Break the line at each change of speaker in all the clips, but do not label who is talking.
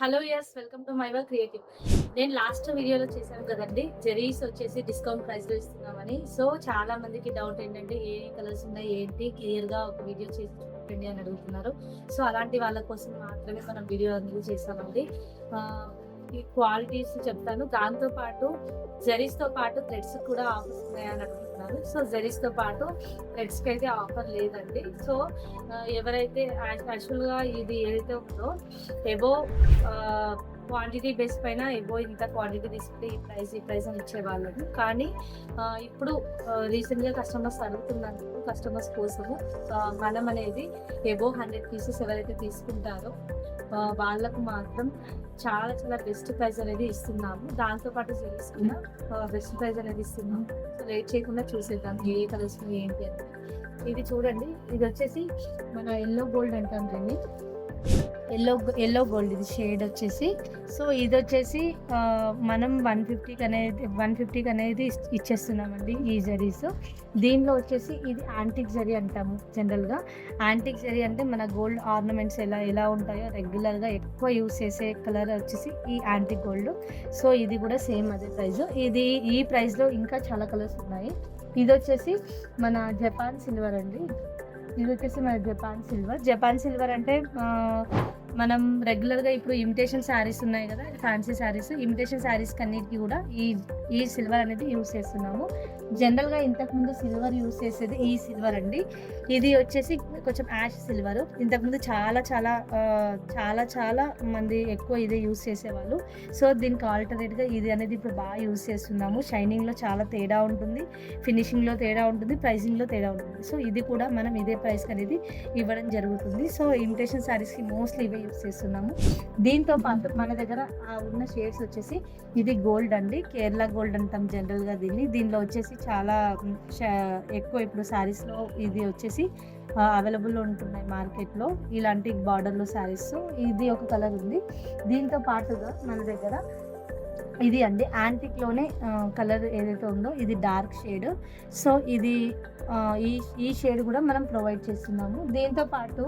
Hello yes welcome to మైవర్ creative. నేను last వీడియోలో చేశాను కదండి, జెరీస్ వచ్చేసి డిస్కౌంట్ ప్రైస్లో ఇస్తున్నామని. సో చాలా మందికి డౌట్ ఏంటంటే ఏ కలర్స్ ఉన్నాయి ఏంటి, క్లియర్గా ఒక వీడియో చేసి చూపండి అని అడుగుతున్నారు. సో అలాంటి వాళ్ళ కోసం మాత్రమే మనం వీడియో అనేది చేస్తామండి. ఈ క్వాలిటీస్ చెప్తాను. దాంతోపాటు జెరీస్తో పాటు థ్రెడ్స్ కూడా ఆఫర్స్ ఉన్నాయని అడుగుతున్నారు. సో జెరీస్తో పాటు థ్రెడ్స్కి అయితే ఆఫర్ లేదండి. సో ఎవరైతే యాక్చువల్గా ఇది ఏదైతే ఉందో ఎబో క్వాంటిటీ బేస్ పైన ఎబో ఇంత క్వాంటిటీ తీసుకుంటే ఈ ప్రైస్ అని ఇచ్చేవాళ్ళము. కానీ ఇప్పుడు రీసెంట్గా కస్టమర్స్ అడుగుతున్నారు. కస్టమర్స్ కోసము మనం అనేది ఎబో 100 పీసెస్ ఎవరైతే తీసుకుంటారో వాళ్ళకు మాత్రం చాలా చాలా బెస్ట్ ప్రైస్ అనేది ఇస్తున్నాము. దాంతోపాటు జెరీస్ కూడా బెస్ట్ ప్రైస్ అనేది ఇస్తున్నాము. సో లేట్ చేయకుండా చూసేద్దాం ఏ కలర్స్ ఏంటి అని. ఇది చూడండి, ఇది వచ్చేసి మన ఎల్లో గోల్డ్ అంటాం దీన్ని. ఎల్లో గోల్డ్ ఇది షేడ్ వచ్చేసి. సో ఇది వచ్చేసి మనం 150కి అనేది ఇచ్చేస్తున్నామండి ఈ జరీస్. దీనిలో వచ్చేసి ఇది యాంటిక్ జరీ అంటాము జనరల్గా. యాంటిక్ జరీ అంటే మన గోల్డ్ ఆర్నమెంట్స్ ఎలా ఉంటాయో రెగ్యులర్గా ఎక్కువ యూస్ చేసే కలర్ వచ్చేసి ఈ యాంటిక్ గోల్డ్. సో ఇది కూడా సేమ్ అదే ప్రైస్. ఈ ప్రైస్లో ఇంకా చాలా కలర్స్ ఉన్నాయి. ఇది వచ్చేసి మన జపాన్ సిల్వర్ అండి. ఇది వచ్చేసి మన జపాన్ సిల్వర్ అంటే మనం రెగ్యులర్గా ఇప్పుడు ఇమిటేషన్ శారీస్ ఉన్నాయి కదా, ఫ్యాన్సీ శారీస్, ఇమిటేషన్ శారీస్ కన్నిటికి కూడా ఈ సిల్వర్ అనేది యూస్ చేస్తున్నాము. జనరల్గా ఇంతకుముందు సిల్వర్ యూస్ చేసేది ఈ సిల్వర్ అండి. ఇది వచ్చేసి కొంచెం యాష్ సిల్వర్. ఇంతకుముందు చాలా చాలా చాలా చాలా మంది ఎక్కువ ఇదే యూస్ చేసేవాళ్ళు. సో దీనికి ఆల్టర్నేట్గా ఇది అనేది ఇప్పుడు బాగా యూస్ చేస్తున్నాము. షైనింగ్లో చాలా తేడా ఉంటుంది, ఫినిషింగ్లో తేడా ఉంటుంది, ప్రైజింగ్లో తేడా ఉంటుంది. సో ఇది కూడా మనం ఇదే ప్రైస్ అనేది ఇవ్వడం జరుగుతుంది. సో ఇమిటేషన్ శారీస్కి మోస్ట్లీ ఇవే యూస్ చేస్తున్నాము. దీంతో పాటు మన దగ్గర ఉన్న షేడ్స్ వచ్చేసి ఇది గోల్డ్ అండి, కేరళ గోల్డ్ అంటాం జనరల్గా దీన్ని. దీనిలో వచ్చేసి చాలా ఎక్కువ ఇప్పుడు శారీస్లో ఇది వచ్చేసి అవైలబుల్ ఉంటున్నాయి మార్కెట్లో ఇలాంటి బార్డర్లో శారీస్. ఇది ఒక కలర్ ఉంది. దీంతో పాటుగా మన దగ్గర ఇది అండి యాంటిక్లోనే కలర్ ఏదైతే ఉందో ఇది డార్క్ షేడ్. సో ఇది ఈ షేడ్ కూడా మనం ప్రొవైడ్ చేస్తున్నాము. దీంతో పాటు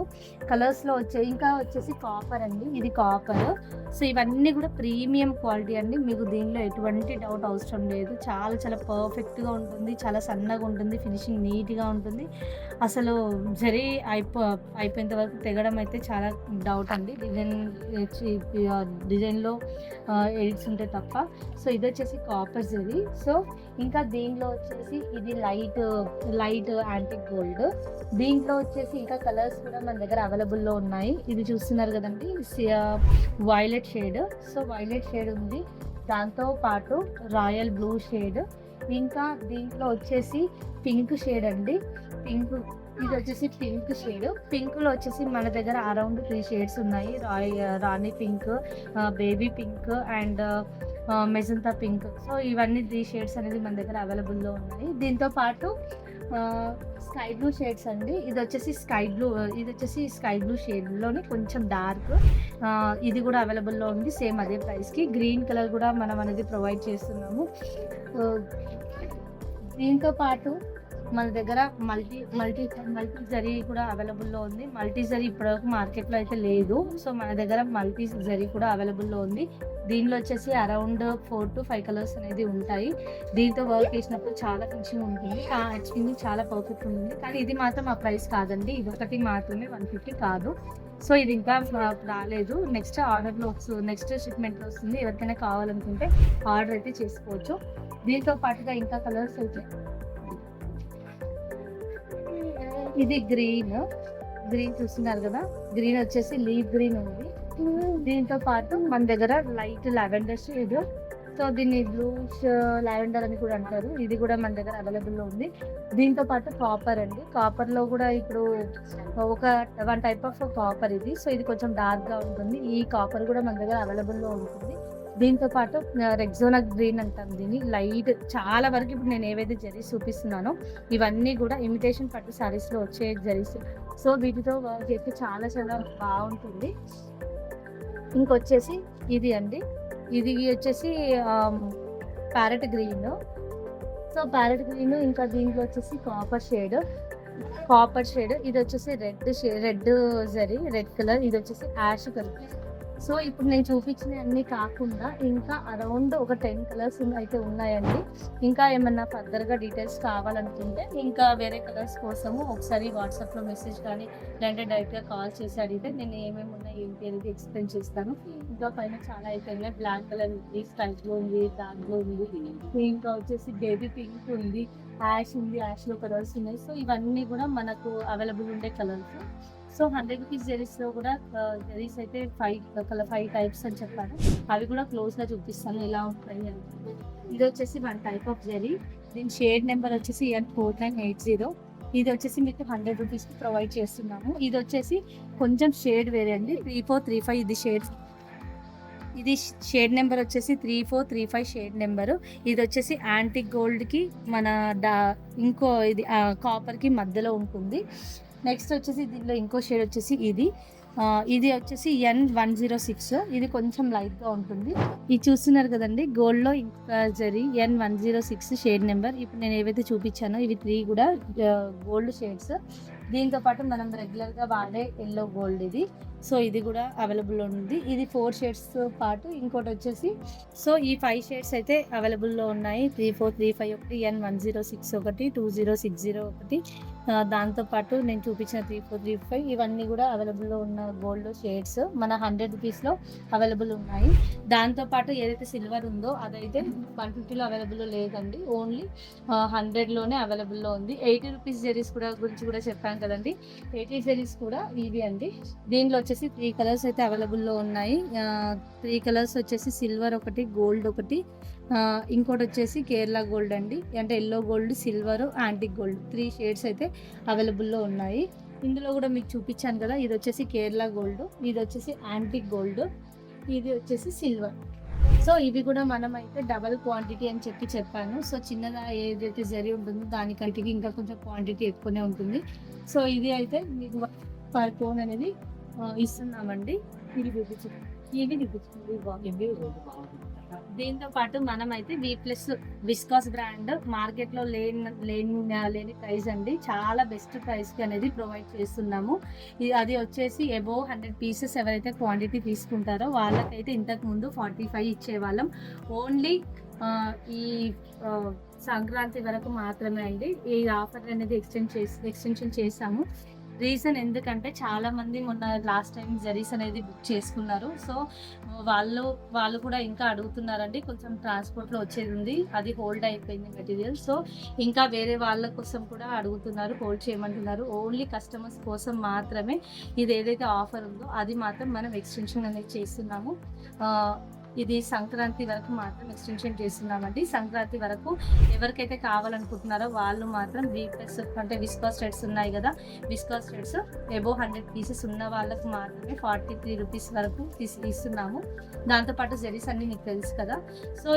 కలర్స్లో ఇంకా వచ్చేసి కాపర్ అండి, ఇది కాపర్. సో ఇవన్నీ కూడా ప్రీమియం క్వాలిటీ అండి. మీకు దీనిలో ఎటువంటి డౌట్ అవసరం లేదు. చాలా చాలా పర్ఫెక్ట్గా ఉంటుంది, చాలా సన్నగా ఉంటుంది, ఫినిషింగ్ నీట్గా ఉంటుంది. అసలు జరీ అయిపోయేంత వరకు తెగడం అయితే చాలా డౌట్ అండి, డిజైన్లో ఎడిట్స్ ఉంటే తప్ప. సో ఇది వచ్చేసి కాపర్ జరీ. సో ఇంకా దీనిలో వచ్చేసి ఇది లైట్ యాంటిక్ గోల్డ్. దీంట్లో వచ్చేసి ఇంకా కలర్స్ కూడా మన దగ్గర అవైలబుల్లో ఉన్నాయి. ఇది చూస్తున్నారు కదండి, violet shade. So violet shade ఉంది, దాంతో పాటు రాయల్ బ్లూ షేడ్, ఇంకా దీంట్లో వచ్చేసి పింక్ షేడ్ అండి. ఇది వచ్చేసి పింక్ షేడ్. పింక్లో వచ్చేసి మన దగ్గర అరౌండ్ 3 షేడ్స్ ఉన్నాయి. Rani pink, baby pink and magenta pink. So ఇవన్నీ 3 షేడ్స్ అనేది మన దగ్గర అవైలబుల్లో ఉన్నాయి. దీంతో పాటు స్కై బ్లూ షేడ్స్ అండి. ఇది వచ్చేసి స్కై బ్లూ షేడ్లోని కొంచెం డార్క్. ఇది కూడా అవైలబుల్లో ఉంది సేమ్ అదే ప్రైస్కి. గ్రీన్ కలర్ కూడా మనం అనేది ప్రొవైడ్ చేస్తున్నాము. దీంతో పాటు మన దగ్గర మల్టీ జరీ కూడా అవైలబుల్లో ఉంది. మల్టీ జరీ ఇప్పటివరకు మార్కెట్లో అయితే లేదు. సో మన దగ్గర మల్టీ జరీ కూడా అవైలబుల్లో ఉంది. దీనిలో వచ్చేసి అరౌండ్ 4 to 5 కలర్స్ అనేది ఉంటాయి. దీంతో వర్క్ చేసినప్పుడు చాలా ఫినిషింగ్ ఉంటుంది, ఫినిషింగ్ చాలా పర్ఫెక్ట్ ఉంటుంది. కానీ ఇది మాత్రం ఆ ప్రైస్ కాదండి, ఇది ఒకటి మాత్రమే, 150 కాదు. సో ఇది ఇంకా రాలేదు, నెక్స్ట్ షిప్మెంట్లో వస్తుంది. ఎవరికైనా కావాలనుకుంటే ఆర్డర్ అయితే చేసుకోవచ్చు. దీంతో పాటుగా ఇంకా కలర్స్ అయితే ఇది గ్రీన్ చూస్తున్నారు కదా, గ్రీన్ వచ్చేసి లీఫ్ గ్రీన్ ఉంది. దీంతో పాటు మన దగ్గర లైట్ లావెండర్ షేడ్. సో దీన్ని బ్లూష్ లావెండర్ అని కూడా అంటారు. ఇది కూడా మన దగ్గర అవైలబుల్లో ఉంది. దీంతో పాటు కాపర్ అండి. కాపర్లో కూడా ఇప్పుడు వన్ టైప్ ఆఫ్ కాపర్ ఇది. సో ఇది కొంచెం డార్క్గా ఉంటుంది. ఈ కాపర్ కూడా మన దగ్గర అవైలబుల్లో ఉంటుంది. దీంతో పాటు రెగ్జోనా గ్రీన్ అంటాం దీన్ని, లైట్. చాలా వరకు ఇప్పుడు నేను ఏవైతే జరీస్ చూపిస్తున్నానో ఇవన్నీ కూడా ఇమిటేషన్ పట్టు శారీస్లో వచ్చే జరీస్. సో వీటితో వర్క్ చేస్తే చాలా చాలా బాగుంటుంది. ఇంకొచ్చేసి ఇది అండి, ఇది వచ్చేసి parrot green. So parrot green, ఇంకా దీంట్లో వచ్చేసి కాపర్ షేడ్. ఇది వచ్చేసి రెడ్ జరీ, రెడ్ కలర్. ఇది వచ్చేసి యాష్ కలర్. సో ఇప్పుడు నేను చూపించినవన్నీ కాకుండా ఇంకా అరౌండ్ ఒక 10 కలర్స్ అయితే ఉన్నాయండి. ఇంకా ఏమన్నా ఫర్దర్‌గా డీటెయిల్స్ కావాలనుకుంటే ఇంకా వేరే కలర్స్ కోసము ఒకసారి వాట్సాప్‌లో మెసేజ్ కానీ లేదంటే డైరెక్ట్‌గా కాల్ చేసి అడిగితే నేను ఏమేమి ఉన్నాయి ఏంటి అనేది ఎక్స్‌ప్లెయిన్ చేస్తాను. ఇంకా పైన చాలా అయితే ఉన్నాయి. బ్లాక్ కలర్ ఉంది, స్కై బ్లూ ఉంది, డార్క్ బ్లూ ఉంది. ఇంకా వచ్చేసి బేబీ పింక్ ఉంది, యాష్ ఉంది, యాష్‌లో కలర్స్ ఉన్నాయి. సో ఇవన్నీ కూడా మనకు అవైలబుల్ ఉండే కలర్స్. సో 100 రూపీస్ జెరీస్‌లో కూడా జెరీస్ అయితే 5 టైప్స్ అని చెప్పాను. అవి కూడా క్లోజ్‌గా చూపిస్తాను ఎలా ఉంటాయి అని. ఇది వచ్చేసి 1 టైప్ ఆఫ్ జెరీ. దీని షేడ్ నెంబర్ వచ్చేసి N4980. ఇది వచ్చేసి మీకు 100 రూపీస్‌కి ప్రొవైడ్ చేస్తున్నాము. ఇది వచ్చేసి కొంచెం షేడ్ వేరే అండి. 3435 ఇది షేడ్. ఇది షేడ్ నెంబర్ వచ్చేసి 3435 షేడ్ నెంబరు. ఇది వచ్చేసి యాంటిక్ గోల్డ్‌కి మన డా ఇంకో ఇది కాపర్‌కి మధ్యలో ఉంటుంది. నెక్స్ట్ వచ్చేసి దీనిలో ఇంకో షేడ్ వచ్చేసి ఇది వచ్చేసి N106. ఇది కొంచెం లైట్‌గా ఉంటుంది. ఇది చూస్తున్నారు కదండి గోల్డ్‌లో ఇంకా జరీ N106 షేడ్ నెంబర్. ఇప్పుడు నేను ఏవైతే చూపించానో ఇవి 3 కూడా గోల్డ్ షేడ్స్. దీంతో పాటు మనం రెగ్యులర్‌గా వాడే యెల్లో గోల్డ్ ఇది. సో ఇది కూడా అవైలబుల్‌లో ఉంది. ఇది 4 షేడ్స్‌తో పాటు ఇంకోటి వచ్చేసి సో ఈ 5 షేడ్స్ అయితే అవైలబుల్‌లో ఉన్నాయి. 3435 ఒకటి, N106 ఒకటి, 2060 ఒకటి, దాంతో పాటు నేను చూపించిన 3435 ఇవన్నీ కూడా అవైలబుల్‌లో ఉన్న గోల్డ్ షేడ్స్ మన 100 రూపీస్‌లో అవైలబుల్ ఉన్నాయి. దాంతో పాటు ఏదైతే సిల్వర్ ఉందో అదైతే 150లో అవైలబుల్‌లో లేదండి. ఓన్లీ 100లోనే అవైలబుల్‌లో ఉంది. 80 రూపీస్ జెరీస్ గురించి కూడా చెప్పాను కదండి. 80 జెరీస్ కూడా ఇవి అండి. దీనిలో వచ్చేసి 3 కలర్స్ అయితే అవైలబుల్‌లో ఉన్నాయి. 3 కలర్స్ వచ్చేసి సిల్వర్ ఒకటి, గోల్డ్ ఒకటి, ఇంకోటి వచ్చేసి కేరళ గోల్డ్ అండి. అంటే yellow gold, silver, antique gold 3 shades అయితే అవైలబుల్‌లో ఉన్నాయి. ఇందులో కూడా మీకు చూపించాను కదా, ఇది వచ్చేసి కేరళ గోల్డ్, ఇది వచ్చేసి యాంటిక్ గోల్డ్, ఇది వచ్చేసి సిల్వర్. సో ఇవి కూడా మనమైతే డబల్ క్వాంటిటీ అని చెప్పాను. సో చిన్నదా ఏదైతే జరీ ఉంటుందో దానికంటే ఇంకా కొంచెం క్వాంటిటీ ఎక్కువనే ఉంటుంది. సో ఇది అయితే మీకు పర్ కోన్ అనేది ఇస్తున్నామండి. ఇది చూపించండి. దీంతో పాటు మనమైతే విస్కాస్ బ్రాండ్ మార్కెట్లో లేని ప్రైస్ అండి. చాలా బెస్ట్ ప్రైస్కి అనేది ప్రొవైడ్ చేస్తున్నాము. అది వచ్చేసి అబోవ్ 100 పీసెస్ ఎవరైతే క్వాంటిటీ తీసుకుంటారో వాళ్ళకైతే ఇంతకు ముందు 45 ఇచ్చేవాళ్ళం. ఓన్లీ ఈ సంక్రాంతి వరకు మాత్రమే అండి ఈ ఆఫర్ అనేది ఎక్స్టెన్షన్ చేసాము. రీజన్ ఎందుకంటే చాలా మంది మొన్న లాస్ట్ టైం జరీస్ అనేది బుక్ చేసుకున్నారు. సో వాళ్ళు కూడా ఇంకా అడుగుతున్నారండి. కొంచెం ట్రాన్స్పోర్ట్లో వచ్చేది ఉంది, అది హోల్డ్ అయిపోయింది మెటీరియల్. సో ఇంకా వేరే వాళ్ళ కోసం కూడా అడుగుతున్నారు, హోల్డ్ చేయమంటున్నారు. ఓన్లీ కస్టమర్స్ కోసం మాత్రమే ఇది ఏదైతే ఆఫర్ ఉందో అది మాత్రం మనం ఎక్స్టెన్షన్ అనేది చేస్తున్నాము. ఇది సంక్రాంతి వరకు మాత్రం ఎక్స్టెన్షన్ చేస్తున్నామండి. సంక్రాంతి వరకు ఎవరికైతే కావాలనుకుంటున్నారో వాళ్ళు మాత్రం అంటే విస్కాస్ థ్రెడ్స్ ఉన్నాయి కదా, విస్కాస్ థ్రెడ్స్ అబోవ్ 100 పీసెస్ ఉన్న వాళ్ళకి మాత్రమే 43 రూపీస్ వరకు ఇస్తున్నాము. దాంతోపాటు జెరీస్ అన్ని మీకు తెలుసు కదా. సో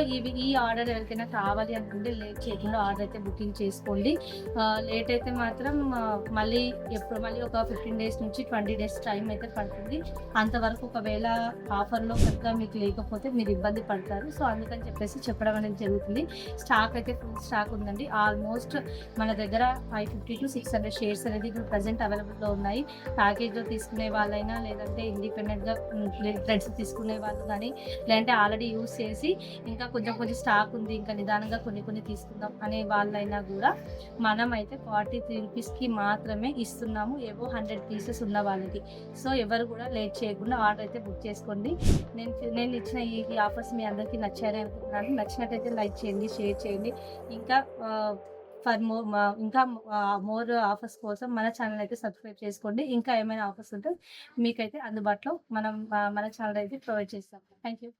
ఈ ఆర్డర్ ఎవరికైనా కావాలి అనుకుంటే లేట్ చేయకుండా ఆర్డర్ అయితే బుకింగ్ చేసుకోండి. లేట్ అయితే మాత్రం మళ్ళీ ఒక 15 డేస్ నుంచి 20 డేస్ టైం అయితే పడుతుంది. అంతవరకు ఒకవేళ ఆఫర్లో కనుక మీకు లేకపోతే మీరు ఇబ్బంది పడతారు. సో అందుకని చెప్పడం అనేది జరుగుతుంది. స్టాక్ అయితే ఫుల్ స్టాక్ ఉందండి. ఆల్మోస్ట్ మన దగ్గర 550 to 600 షేర్స్ అనేది ఇప్పుడు ప్రజెంట్ అవైలబుల్లో ఉన్నాయి. ప్యాకేజ్లో తీసుకునే వాళ్ళైనా లేదంటే ఇండిపెండెంట్గా థ్రెడ్స్ తీసుకునే వాళ్ళు కానీ లేదంటే ఆల్రెడీ యూస్ చేసి ఇంకా కొంచెం స్టాక్ ఉంది ఇంకా నిదానంగా కొన్ని తీసుకుందాం అనే వాళ్ళైనా కూడా మనం అయితే 43 రూపీస్కి మాత్రమే ఇస్తున్నాము ఏవో 100 పీసెస్ ఉన్న వాళ్ళకి. సో ఎవరు కూడా లేట్ చేయకుండా ఆర్డర్ అయితే బుక్ చేసుకోండి. నేను ఇచ్చిన ఈ ఆఫర్స్ మీ అందరికీ నచ్చారని అనుకుంటున్నాను. నచ్చినట్టయితే లైక్ చేయండి, షేర్ చేయండి. ఇంకా మోర్ ఆఫర్స్ కోసం మన ఛానల్ అయితే సబ్స్క్రైబ్ చేసుకోండి. ఇంకా ఏమైనా ఆఫర్స్ ఉంటే మీకైతే అందుబాటులో మన ఛానల్ అయితే ప్రొవైడ్ చేస్తాం. Thank you.